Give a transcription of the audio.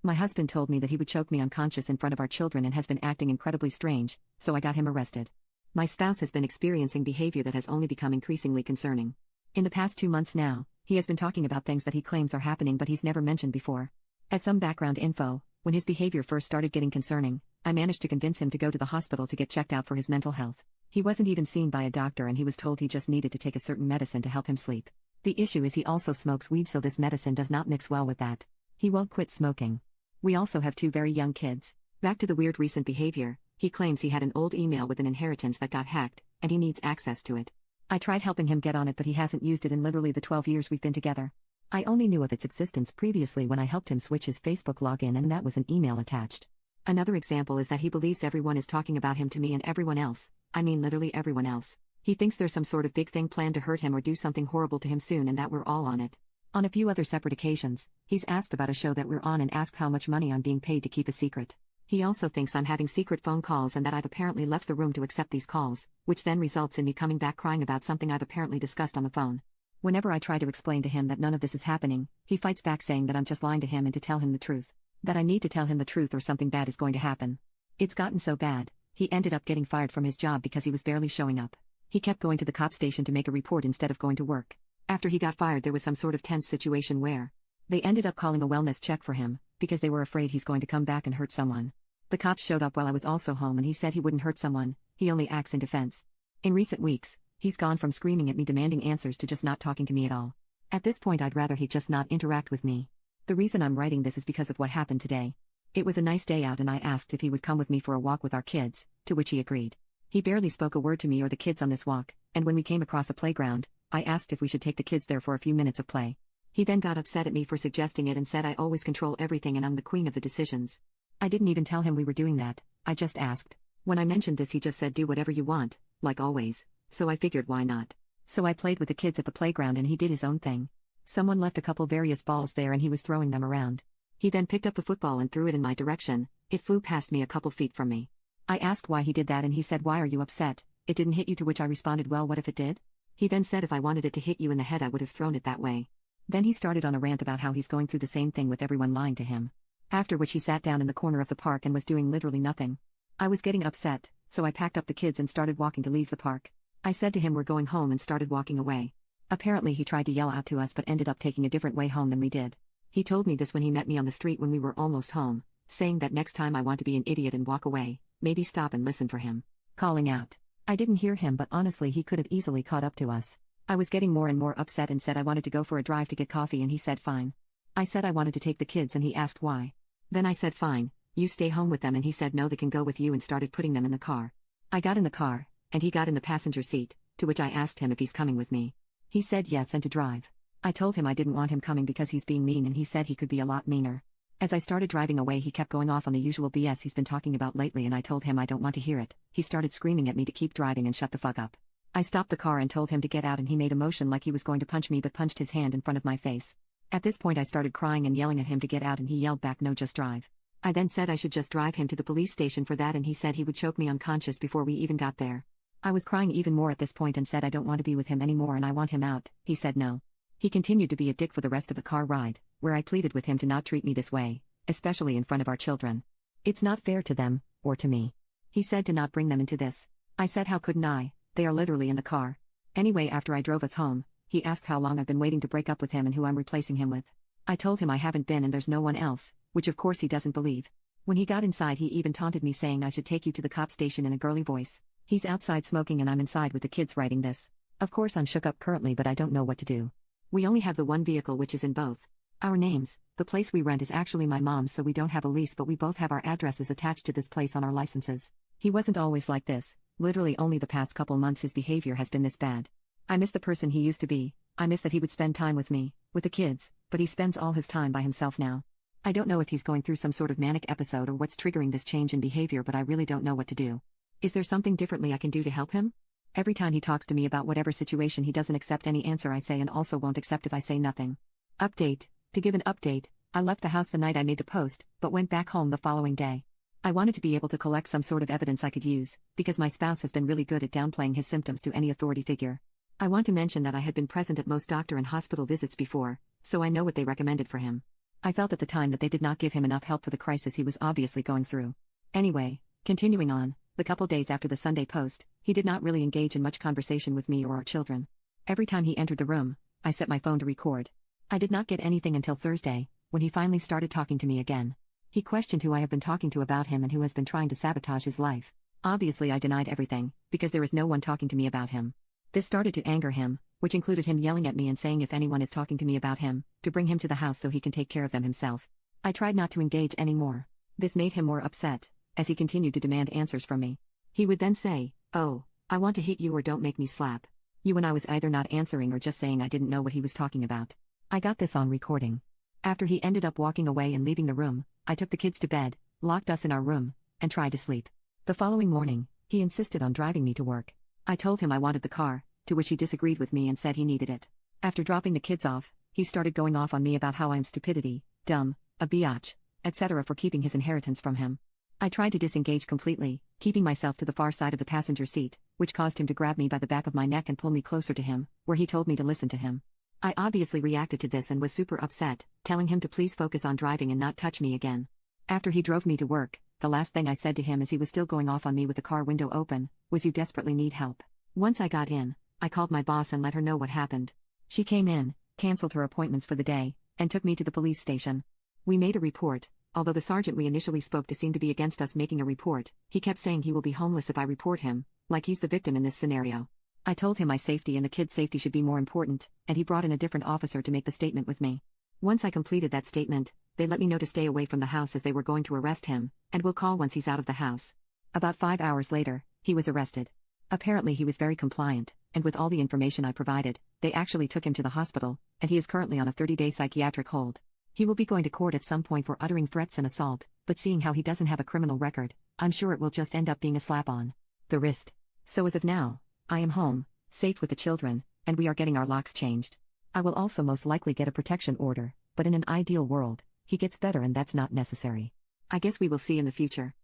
My husband told me that he would choke me unconscious in front of our children and has been acting incredibly strange, so I got him arrested. My spouse has been experiencing behavior that has only become increasingly concerning. In the past 2 months now, he has been talking about things that he claims are happening but he's never mentioned before. As some background info, when his behavior first started getting concerning, I managed to convince him to go to the hospital to get checked out for his mental health. He wasn't even seen by a doctor and he was told he just needed to take a certain medicine to help him sleep. The issue is he also smokes weed, so this medicine does not mix well with that. He won't quit smoking. We also have 2 very young kids. Back to the weird recent behavior, he claims he had an old email with an inheritance that got hacked, and he needs access to it. I tried helping him get on it but he hasn't used it in literally the 12 years we've been together. I only knew of its existence previously when I helped him switch his Facebook login and that was an email attached. Another example is that he believes everyone is talking about him to me and everyone else, I mean literally everyone else. He thinks there's some sort of big thing planned to hurt him or do something horrible to him soon and that we're all on it. On a few other separate occasions, he's asked about a show that we're on and asked how much money I'm being paid to keep a secret. He also thinks I'm having secret phone calls and that I've apparently left the room to accept these calls, which then results in me coming back crying about something I've apparently discussed on the phone. Whenever I try to explain to him that none of this is happening, he fights back saying that I'm just lying to him and to tell him the truth. That I need to tell him the truth or something bad is going to happen. It's gotten so bad, he ended up getting fired from his job because he was barely showing up. He kept going to the cop station to make a report instead of going to work. After he got fired there was some sort of tense situation where they ended up calling a wellness check for him, because they were afraid he's going to come back and hurt someone. The cops showed up while I was also home and he said he wouldn't hurt someone, he only acts in defense. In recent weeks, he's gone from screaming at me demanding answers to just not talking to me at all. At this point I'd rather he just not interact with me. The reason I'm writing this is because of what happened today. It was a nice day out and I asked if he would come with me for a walk with our kids, to which he agreed. He barely spoke a word to me or the kids on this walk, and when we came across a playground, I asked if we should take the kids there for a few minutes of play. He then got upset at me for suggesting it and said I always control everything and I'm the queen of the decisions. I didn't even tell him we were doing that, I just asked. When I mentioned this he just said do whatever you want, like always, so I figured why not. So I played with the kids at the playground and he did his own thing. Someone left a couple various balls there and he was throwing them around. He then picked up the football and threw it in my direction, it flew past me a couple feet from me. I asked why he did that and he said why are you upset, it didn't hit you, to which I responded well what if it did? He then said if I wanted it to hit you in the head I would have thrown it that way. Then he started on a rant about how he's going through the same thing with everyone lying to him. After which he sat down in the corner of the park and was doing literally nothing. I was getting upset, so I packed up the kids and started walking to leave the park. I said to him we're going home and started walking away. Apparently he tried to yell out to us but ended up taking a different way home than we did. He told me this when he met me on the street when we were almost home, saying that next time I want to be an idiot and walk away, maybe stop and listen for him. Calling out. I didn't hear him but honestly he could have easily caught up to us. I was getting more and more upset and said I wanted to go for a drive to get coffee and he said fine. I said I wanted to take the kids and he asked why. Then I said fine, you stay home with them and he said no they can go with you and started putting them in the car. I got in the car, and he got in the passenger seat, to which I asked him if he's coming with me. He said yes and to drive. I told him I didn't want him coming because he's being mean and he said he could be a lot meaner. As I started driving away he kept going off on the usual BS he's been talking about lately and I told him I don't want to hear it. He started screaming at me to keep driving and shut the fuck up. I stopped the car and told him to get out and he made a motion like he was going to punch me but punched his hand in front of my face. At this point I started crying and yelling at him to get out and he yelled back no just drive. I then said I should just drive him to the police station for that and he said he would choke me unconscious before we even got there. I was crying even more at this point and said I don't want to be with him anymore and I want him out. He said no. He continued to be a dick for the rest of the car ride, where I pleaded with him to not treat me this way, especially in front of our children. It's not fair to them, or to me. He said to not bring them into this. I said how couldn't I, they are literally in the car. Anyway after I drove us home, he asked how long I've been waiting to break up with him and who I'm replacing him with. I told him I haven't been and there's no one else, which of course he doesn't believe. When he got inside he even taunted me saying I should take you to the cop station in a girly voice. He's outside smoking and I'm inside with the kids writing this. Of course I'm shook up currently but I don't know what to do. We only have the one vehicle which is in both our names. The place we rent is actually my mom's so we don't have a lease but we both have our addresses attached to this place on our licenses. He wasn't always like this, literally only the past couple months his behavior has been this bad. I miss the person he used to be, I miss that he would spend time with me, with the kids, but he spends all his time by himself now. I don't know if he's going through some sort of manic episode or what's triggering this change in behavior but I really don't know what to do. Is there something differently I can do to help him? Every time he talks to me about whatever situation he doesn't accept any answer I say and also won't accept if I say nothing. Update. To give an update, I left the house the night I made the post, but went back home the following day. I wanted to be able to collect some sort of evidence I could use, because my spouse has been really good at downplaying his symptoms to any authority figure. I want to mention that I had been present at most doctor and hospital visits before, so I know what they recommended for him. I felt at the time that they did not give him enough help for the crisis he was obviously going through. Anyway, continuing on, the couple days after the Sunday post, he did not really engage in much conversation with me or our children. Every time he entered the room, I set my phone to record. I did not get anything until Thursday, when he finally started talking to me again. He questioned who I have been talking to about him and who has been trying to sabotage his life. Obviously I denied everything, because there is no one talking to me about him. This started to anger him, which included him yelling at me and saying if anyone is talking to me about him, to bring him to the house so he can take care of them himself. I tried not to engage anymore. This made him more upset, as he continued to demand answers from me. He would then say, "Oh, I want to hit you or don't make me slap you," when I was either not answering or just saying I didn't know what he was talking about. I got this on recording. After he ended up walking away and leaving the room, I took the kids to bed, locked us in our room, and tried to sleep. The following morning, he insisted on driving me to work. I told him I wanted the car, to which he disagreed with me and said he needed it. After dropping the kids off, he started going off on me about how I'm stupidity, dumb, a biatch, etc. for keeping his inheritance from him. I tried to disengage completely, keeping myself to the far side of the passenger seat, which caused him to grab me by the back of my neck and pull me closer to him, where he told me to listen to him. I obviously reacted to this and was super upset, telling him to please focus on driving and not touch me again. After he drove me to work, the last thing I said to him as he was still going off on me with the car window open, was "You desperately need help." Once I got in, I called my boss and let her know what happened. She came in, canceled her appointments for the day, and took me to the police station. We made a report. Although the sergeant we initially spoke to seemed to be against us making a report, he kept saying he will be homeless if I report him, like he's the victim in this scenario. I told him my safety and the kids' safety should be more important, and he brought in a different officer to make the statement with me. Once I completed that statement, they let me know to stay away from the house as they were going to arrest him, and will call once he's out of the house. About 5 hours later, he was arrested. Apparently he was very compliant, and with all the information I provided, they actually took him to the hospital, and he is currently on a 30-day psychiatric hold. He will be going to court at some point for uttering threats and assault, but seeing how he doesn't have a criminal record, I'm sure it will just end up being a slap on the wrist. So as of now, I am home, safe with the children, and we are getting our locks changed. I will also most likely get a protection order, but in an ideal world, he gets better and that's not necessary. I guess we will see in the future.